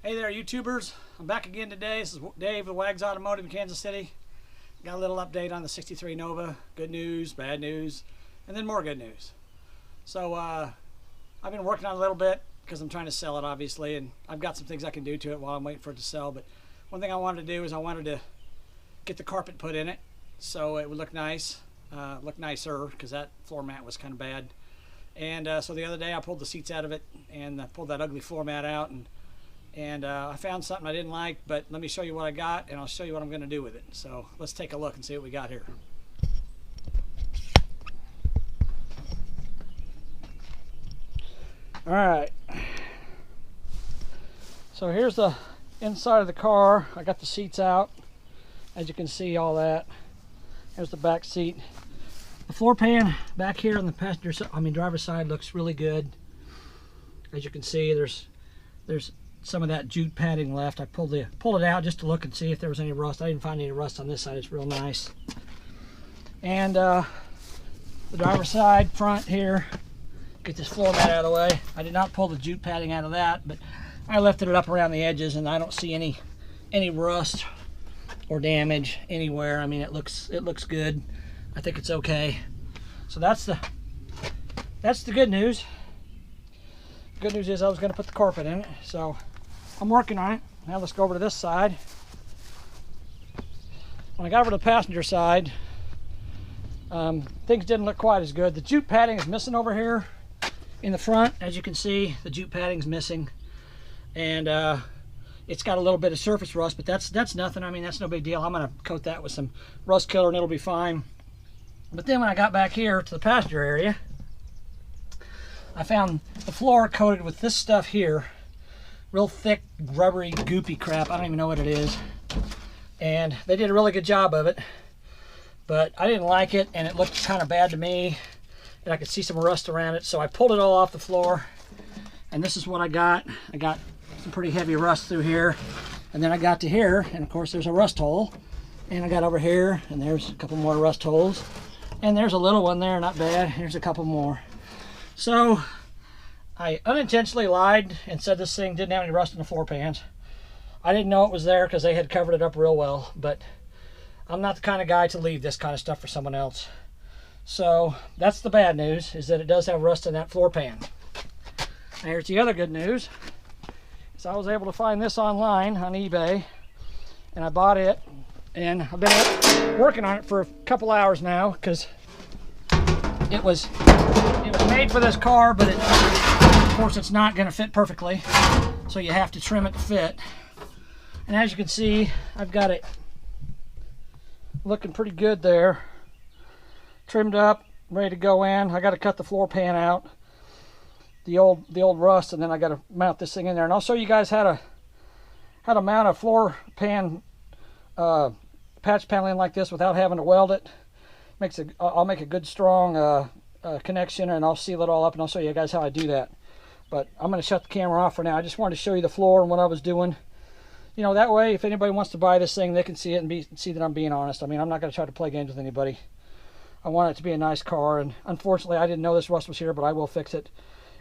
Hey there, YouTubers. I'm back again today. This is Dave with Wags Automotive in Kansas City. Got a little update on the 63 Nova. Good news, bad news, and then more good news. So I've been working on it a little bit because I'm trying to sell it, obviously, and I've got some things I can do to it while I'm waiting for it to sell. But one thing I wanted to do is I wanted to get the carpet put in it so it would look nice, look nicer, because that floor mat was kind of bad. And so the other day I pulled the seats out of it and pulled that ugly floor mat out, and I found something I didn't like, but let me show you what I got and I'll show you what I'm going to do with it. So let's take a look and see what we got here. Alright, so here's the inside of the car. I got the seats out, as you can see, all that. Here's the back seat. The floor pan back here on the passenger side, driver's side, looks really good. As you can see, there's some of that jute padding left. I pulled it out just to look and see if there was any rust. I didn't find any rust on this side. It's real nice. And the driver's side front here, get this floor mat out of the way. I did not pull the jute padding out of that, but I lifted it up around the edges and I don't see any rust or damage anywhere. It looks good. I think it's okay. So that's the good news. The good news is I was going to put the carpet in it, so I'm working on it. Now let's go over to this side. When I got over to the passenger side, things didn't look quite as good. The jute padding is missing over here in the front. As you can see, the jute padding's missing, and it's got a little bit of surface rust, but that's nothing. That's no big deal. I'm going to coat that with some rust killer and it'll be fine. But then when I got back here to the passenger area, I found the floor coated with this stuff here. Real thick, rubbery, goopy crap. I don't even know what it is. And they did a really good job of it. But I didn't like it, and it looked kind of bad to me. And I could see some rust around it. So I pulled it all off the floor. And this is what I got. I got some pretty heavy rust through here. And then I got to here, and of course there's a rust hole. And I got over here, and there's a couple more rust holes. And there's a little one there, not bad. Here's a couple more. So I unintentionally lied and said this thing didn't have any rust in the floor pans. I didn't know it was there because they had covered it up real well, but I'm not the kind of guy to leave this kind of stuff for someone else. So that's the bad news, is that it does have rust in that floor pan. Now here's the other good news. So I was able to find this online on eBay, and I bought it, and I've been working on it for a couple hours now because it was made for this car, but of course it's not going to fit perfectly, so you have to trim it to fit. And as you can see, I've got it looking pretty good there, trimmed up, ready to go in. I got to cut the floor pan out, the old rust, and then I got to mount this thing in there. And I'll show you guys how to mount a floor pan patch panel in like this without having to weld it. I'll make a good strong connection, and I'll seal it all up, and I'll show you guys how I do that. But I'm going to shut the camera off for now. I just wanted to show you the floor and what I was doing. That way, if anybody wants to buy this thing, they can see it and see that I'm being honest. I'm not going to try to play games with anybody. I want it to be a nice car, and unfortunately, I didn't know this rust was here, but I will fix it.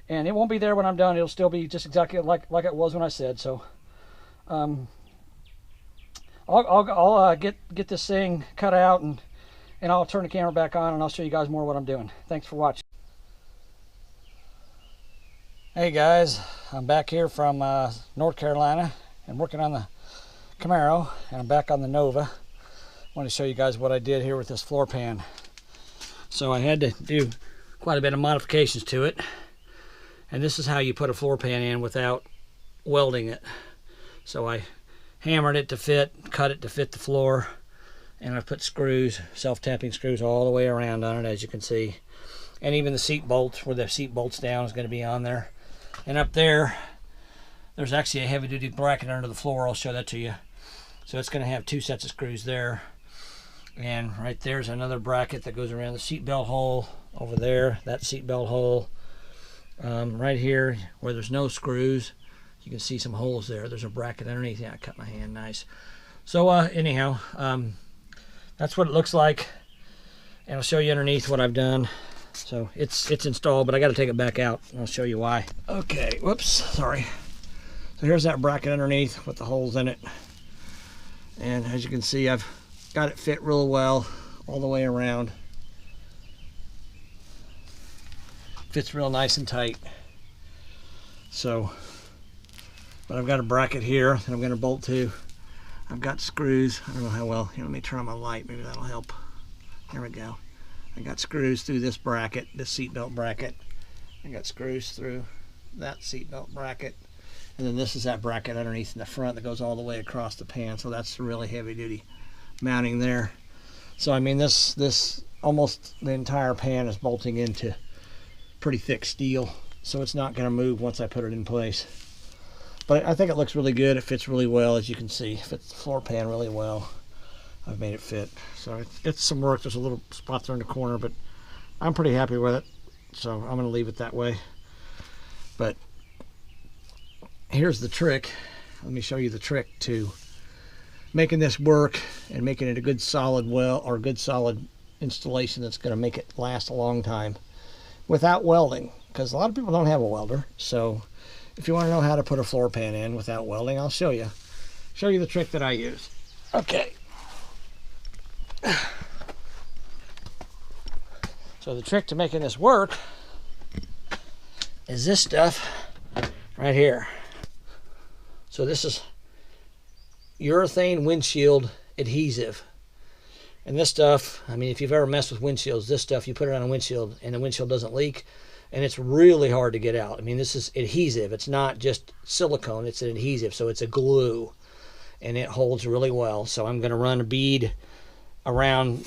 And it won't be there when I'm done. It'll still be just exactly like it was when I said. So, I'll get this thing cut out, and I'll turn the camera back on, and I'll show you guys more what I'm doing. Thanks for watching. Hey guys, I'm back here from North Carolina and working on the Camaro, and I'm back on the Nova. I want to show you guys what I did here with this floor pan. So I had to do quite a bit of modifications to it, and this is how you put a floor pan in without welding it. So I hammered it to fit, cut it to fit the floor, and I put screws, self-tapping screws, all the way around on it, as you can see. And even the seat bolts, where the seat bolts down, is going to be on there. And up there, there's actually a heavy-duty bracket under the floor. I'll show that to you. So it's going to have two sets of screws there. And right there's another bracket that goes around the seat belt hole. Over there, that seat belt hole. Right here, where there's no screws, you can see some holes there. There's a bracket underneath. Yeah, I cut my hand nice. So anyhow, that's what it looks like, and I'll show you underneath what I've done. So it's installed, but I got to take it back out, and I'll show you why. Okay, whoops, sorry. So here's that bracket underneath with the holes in it. And as you can see, I've got it fit real well all the way around. Fits real nice and tight. So, but I've got a bracket here that I'm going to bolt to. I've got screws. I don't know how well. Here, let me turn on my light. Maybe that'll help. There we go. I got screws through this bracket, this seatbelt bracket. I got screws through that seatbelt bracket. And then this is that bracket underneath in the front that goes all the way across the pan. So that's really heavy duty mounting there. So I mean, this almost the entire pan is bolting into pretty thick steel, so it's not going to move once I put it in place. But I think it looks really good. It fits really well, as you can see. It fits the floor pan really well. I've made it fit. So it's some work. There's a little spot there in the corner, but I'm pretty happy with it. So I'm going to leave it that way. But here's the trick. Let me show you the trick to making this work and making it a good solid weld, or a good solid installation that's going to make it last a long time without welding, because a lot of people don't have a welder. So if you want to know how to put a floor pan in without welding, I'll show you the trick that I use. Okay, so the trick to making this work is this stuff right here. So this is urethane windshield adhesive. And this stuff, I mean, if you've ever messed with windshields, this stuff, you put it on a windshield and the windshield doesn't leak, and it's really hard to get out. I mean, this is adhesive. It's not just silicone, it's an adhesive, so it's a glue, and it holds really well. So I'm going to run a bead around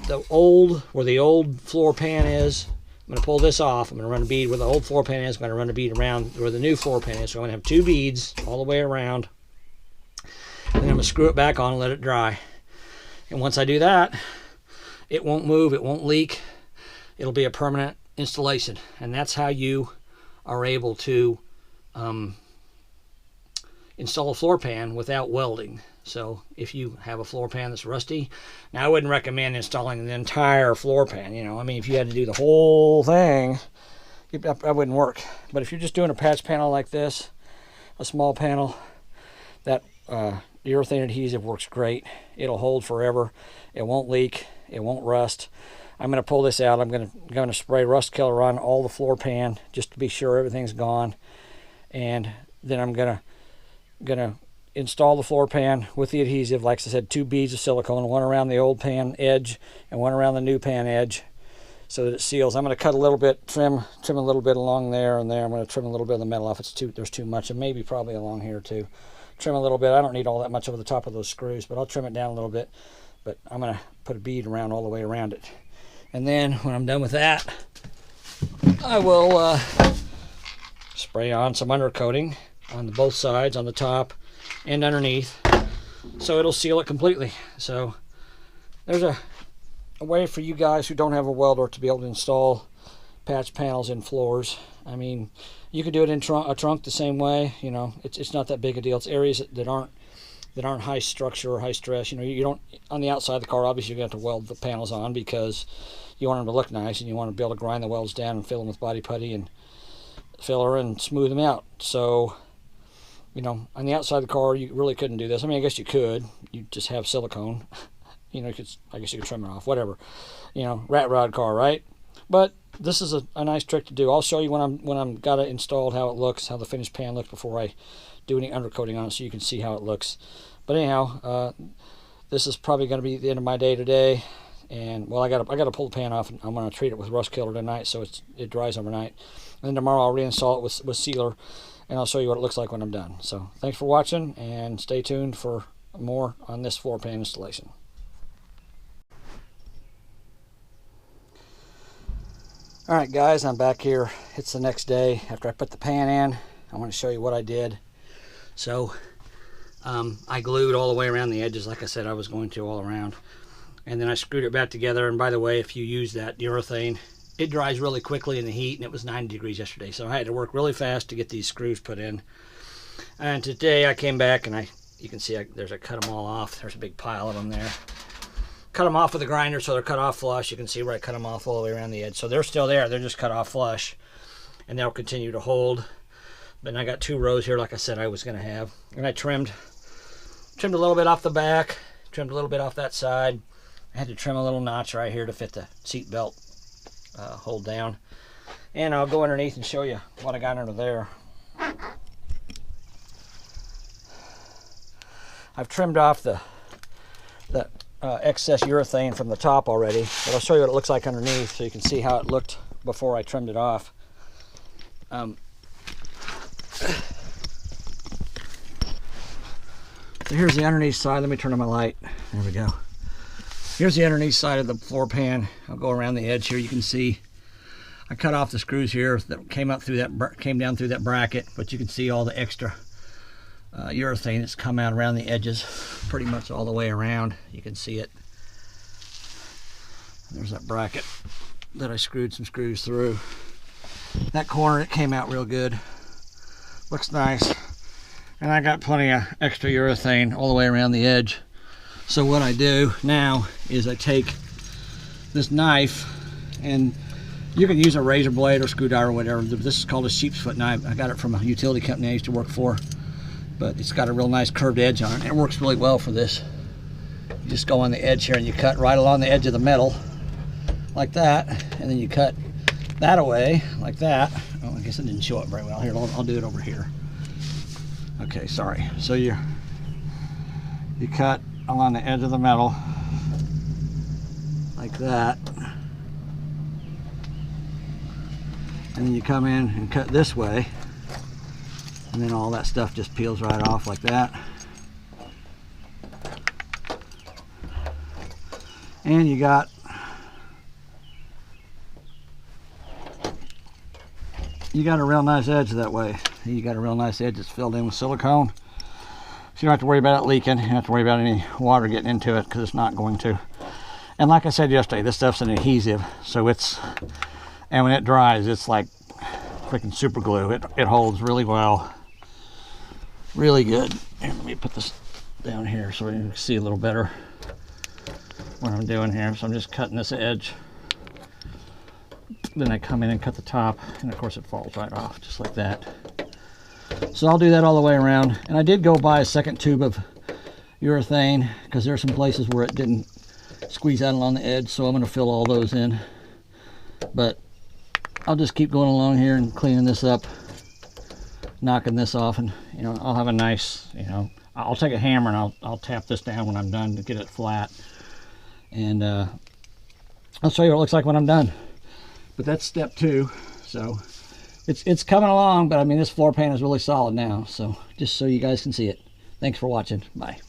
where the old floor pan is. I'm going to pull this off. I'm going to run a bead where the old floor pan is. I'm going to run a bead around where the new floor pan is. So I'm going to have 2 beads all the way around. And then I'm going to screw it back on and let it dry. And once I do that, it won't move, it won't leak. It'll be a permanent installation. And that's how you are able to install a floor pan without welding. So if you have a floor pan that's rusty, now I wouldn't recommend installing the entire floor pan. You know, I mean, if you had to do the whole thing, that wouldn't work. But if you're just doing a patch panel like this, a small panel, that urethane adhesive works great. It'll hold forever. It won't leak. It won't rust. I'm going to pull this out. I'm going to spray rust killer on all the floor pan just to be sure everything's gone. And then I'm going to install the floor pan with the adhesive. Like I said, 2 beads of silicone, one around the old pan edge and one around the new pan edge, so that it seals. I'm going to cut a little bit, trim a little bit along there and there. I'm going to trim a little bit of the metal off. There's too much, and maybe probably along here too. Trim a little bit. I don't need all that much over the top of those screws, but I'll trim it down a little bit. But I'm going to put a bead around all the way around it. And then when I'm done with that, I will spray on some undercoating on both sides, on the top and underneath, so it'll seal it completely. So there's a way for you guys who don't have a welder to be able to install patch panels in floors. I mean, you could do it in a trunk the same way. You know, it's not that big a deal. It's areas that aren't high structure or high stress. You know, you don't, on the outside of the car, obviously you're going to have to weld the panels on because you want them to look nice, and you want to be able to grind the welds down and fill them with body putty and filler and smooth them out. So, you know, on the outside of the car, you really couldn't do this. I mean, I guess you could. You just have silicone. You know, I guess you could trim it off, whatever. You know, rat rod car, right? But this is a nice trick to do. I'll show you when I'm got it installed how it looks, how the finished pan looks before I do any undercoating on it, so you can see how it looks. But anyhow, this is probably going to be the end of my day today. And well, I got to pull the pan off, and I'm going to treat it with rust killer tonight so it dries overnight. And then tomorrow I'll reinstall it with sealer, and I'll show you what it looks like when I'm done. So thanks for watching, and stay tuned for more on this floor pan installation. Alright guys, I'm back here. It's the next day after I put the pan in. I want to show you what I did. So I glued all the way around the edges, like I said I was going to, all around. And then I screwed it back together. And by the way, if you use that urethane, it dries really quickly in the heat, and it was 90 degrees yesterday. So I had to work really fast to get these screws put in. And today I came back, and you can see I cut them all off. There's a big pile of them there. Cut them off with a grinder, so they're cut off flush. You can see where I cut them off all the way around the edge. So they're still there. They're just cut off flush, and they'll continue to hold. But I got 2 rows here, like I said I was going to have. And I trimmed a little bit off the back, trimmed a little bit off that side. I had to trim a little notch right here to fit the seat belt hold down. And I'll go underneath and show you what I got under there. I've trimmed off the excess urethane from the top already, but I'll show you what it looks like underneath so you can see how it looked before I trimmed it off. So here's the underneath side. Let me turn on my light. There we go. Here's the underneath side of the floor pan. I'll go around the edge here. You can see I cut off the screws here that came down through that bracket, but you can see all the extra urethane that's come out around the edges, pretty much all the way around. You can see it. There's that bracket that I screwed some screws through. That corner, it came out real good. Looks nice. And I got plenty of extra urethane all the way around the edge. So what I do now is I take this knife, and you can use a razor blade or screwdriver or whatever. This is called a sheep's foot knife. I got it from a utility company I used to work for, but it's got a real nice curved edge on it. It works really well for this. You just go on the edge here and you cut right along the edge of the metal like that, and then you cut that away like that. Oh, I guess it didn't show up very well. Here, I'll do it over here. Okay, sorry. So you cut along the edge of the metal like that, and then you come in and cut this way, and then all that stuff just peels right off like that. And you got a real nice edge that way. You got a real nice edge that's filled in with silicone, so you don't have to worry about it leaking. You don't have to worry about any water getting into it, because it's not going to. And like I said yesterday, this stuff's an adhesive, so and when it dries, it's like freaking super glue. It holds really well, really good. Here, let me put this down here so you can see a little better what I'm doing here. So I'm just cutting this edge, then I come in and cut the top, and of course it falls right off just like that. So I'll do that all the way around. And I did go buy a second tube of urethane, because there are some places where it didn't squeeze out along the edge, so I'm going to fill all those in. But I'll just keep going along here and cleaning this up, knocking this off, and I'll have a nice, I'll take a hammer and I'll tap this down when I'm done to get it flat, and I'll show you what it looks like when I'm done. But that's step 2. So it's coming along, but I mean, this floor pan is really solid now, so just so you guys can see it. Thanks for watching. Bye.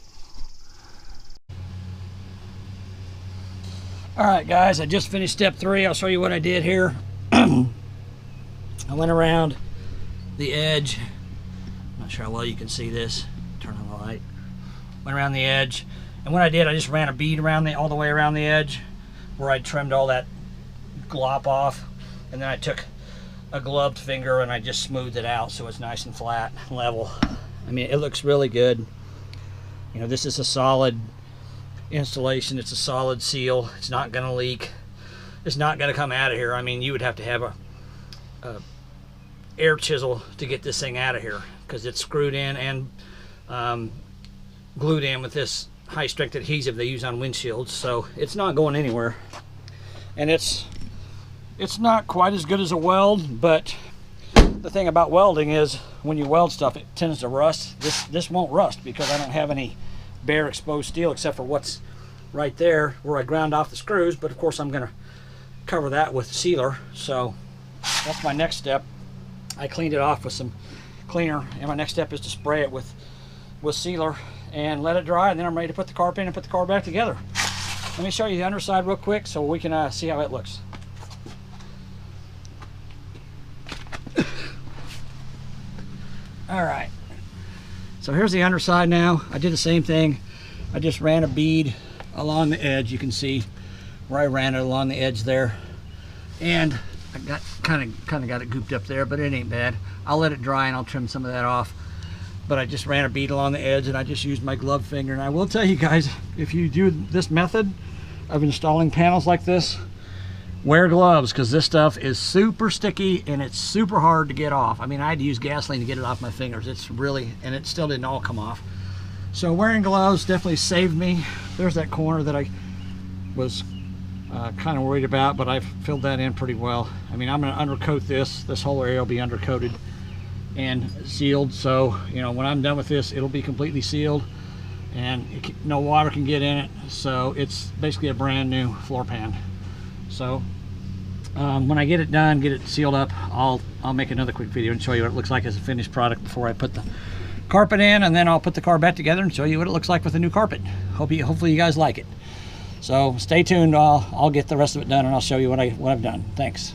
Alright guys, I just finished step 3. I'll show you what I did here. I went around the edge. I'm not sure how well you can see this. Turn on the light. Went around the edge, and what I did, I just ran a bead around all the way around the edge where I trimmed all that glop off, and then I took a gloved finger and I just smoothed it out so it's nice and flat and level. I mean, it looks really good. This is a solid installation. It's a solid seal. It's not going to leak. It's not going to come out of here. I mean, you would have to have a air chisel to get this thing out of here, because it's screwed in and glued in with this high strength adhesive they use on windshields, so it's not going anywhere. And it's not quite as good as a weld, but the thing about welding is when you weld stuff, it tends to rust. This won't rust because I don't have any bare exposed steel except for what's right there where I ground off the screws, but of course I'm going to cover that with sealer. So that's my next step. I cleaned it off with some cleaner, and my next step is to spray it with sealer and let it dry, and then I'm ready to put the carb in and put the car back together. Let me show you the underside real quick so we can see how it looks. Alright, so here's the underside now. I did the same thing. I just ran a bead along the edge. You can see where I ran it along the edge there, and I got kind of got it gooped up there, but it ain't bad. I'll let it dry and I'll trim some of that off. But I just ran a bead along the edge, and I just used my glove finger. And I will tell you guys, if you do this method of installing panels like this, wear gloves, because this stuff is super sticky and it's super hard to get off. I mean, I had to use gasoline to get it off my fingers. It's really, and it still didn't all come off. So wearing gloves definitely saved me. There's that corner that I was kind of worried about, but I've filled that in pretty well. I mean, I'm going to undercoat this. This whole area will be undercoated and sealed. So, you know, when I'm done with this, it'll be completely sealed and no water can get in it. So it's basically a brand new floor pan. So when I get it done, get it sealed up, I'll make another quick video and show you what it looks like as a finished product before I put the carpet in, and then I'll put the car back together and show you what it looks like with the new carpet. Hopefully you guys like it. So stay tuned. I'll get the rest of it done and I'll show you what I've done. Thanks.